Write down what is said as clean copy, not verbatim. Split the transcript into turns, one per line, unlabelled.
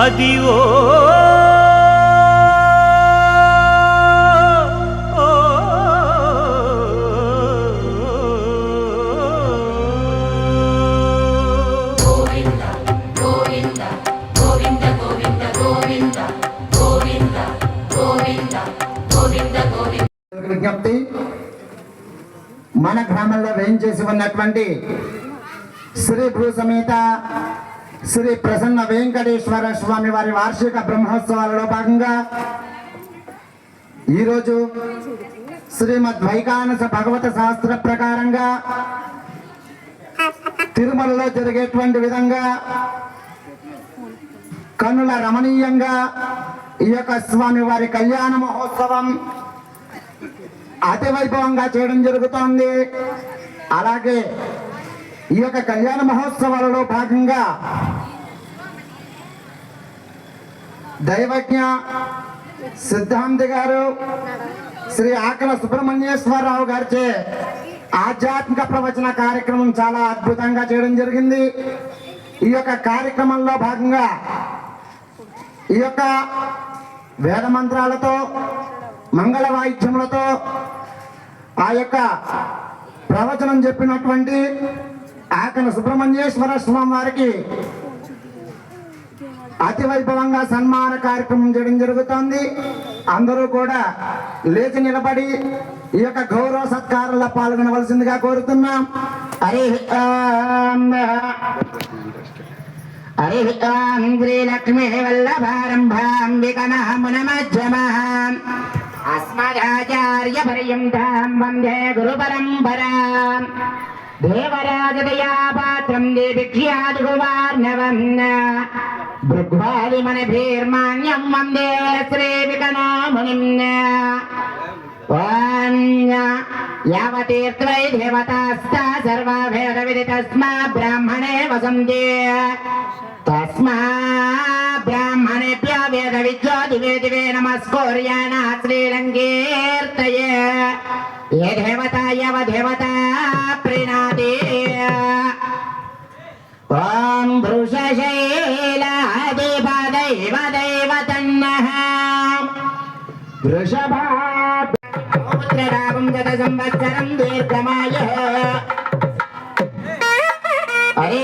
అదివో
విజ్ఞప్తి, మన గ్రామంలో వేయించేసి ఉన్నటువంటి శ్రీ భూ సమేత శ్రీ ప్రసన్న వెంకటేశ్వర స్వామి వారి వార్షిక బ్రహ్మోత్సవాలలో భాగంగా ఈరోజు శ్రీమద్ వైకానస భగవత శాస్త్ర ప్రకారంగా తిరుమలలో జరిగేటువంటి విధంగా కన్నుల రమణీయంగా ఈ యొక్క స్వామి వారి కళ్యాణ మహోత్సవం అతి వైభవంగా చేయడం జరుగుతోంది. అలాగే ఈ యొక్క కళ్యాణ మహోత్సవాలలో భాగంగా దైవజ్ఞ సిద్ధాంతి గారు శ్రీ ఆకల సుబ్రహ్మణ్యేశ్వరరావు గారిచే ఆధ్యాత్మిక ప్రవచన కార్యక్రమం చాలా అద్భుతంగా చేయడం జరిగింది. ఈ యొక్క కార్యక్రమంలో భాగంగా ఈ యొక్క వేద మంత్రాలతో మంగళ వాయిద్యములతో ఆ యొక్క ప్రవచనం చెప్పినటువంటి ఆకల సుబ్రహ్మణ్యేశ్వర స్వామి వారికి అతి వైభవంగా సన్మాన కార్యక్రమం చేయడం జరుగుతోంది. అందరూ కూడా లేచి నిలబడి ఈ యొక్క గౌరవ సత్కారంలో పాల్గొనవలసిందిగా కోరుతున్నాం. హరి హరి శ్రీలక్ష్మీ వల్లభారంభాంబికనామనమధ్యమాం అస్మదాచార్య పర్యంతం వందే గురు పరంపరాం దేవరాజదయా పాత్రం దేవిక్ష్యాదిగువార్ణవం భృగ్వాదిమణిభిర్మాణ్యం వందే శ్రీవికనామునిం యావతీర్త్వై దేవతాస్తా సర్వా వేద విది తస్మా బ్రాహ్మణే వసంతే తస్మా బ్రాహ్మణేభ్య వేద విద్యో దివే దివే నమస్కూర్యాణ శ్రీరంగీర్తయే ఏ దేవతా యవ దేవతా ప్రీణాతి ఓం వృషశైలాధిపదైవ దైవతన్నః వృషభా జత సంవత్సరం దీర్ఘమాయ హరి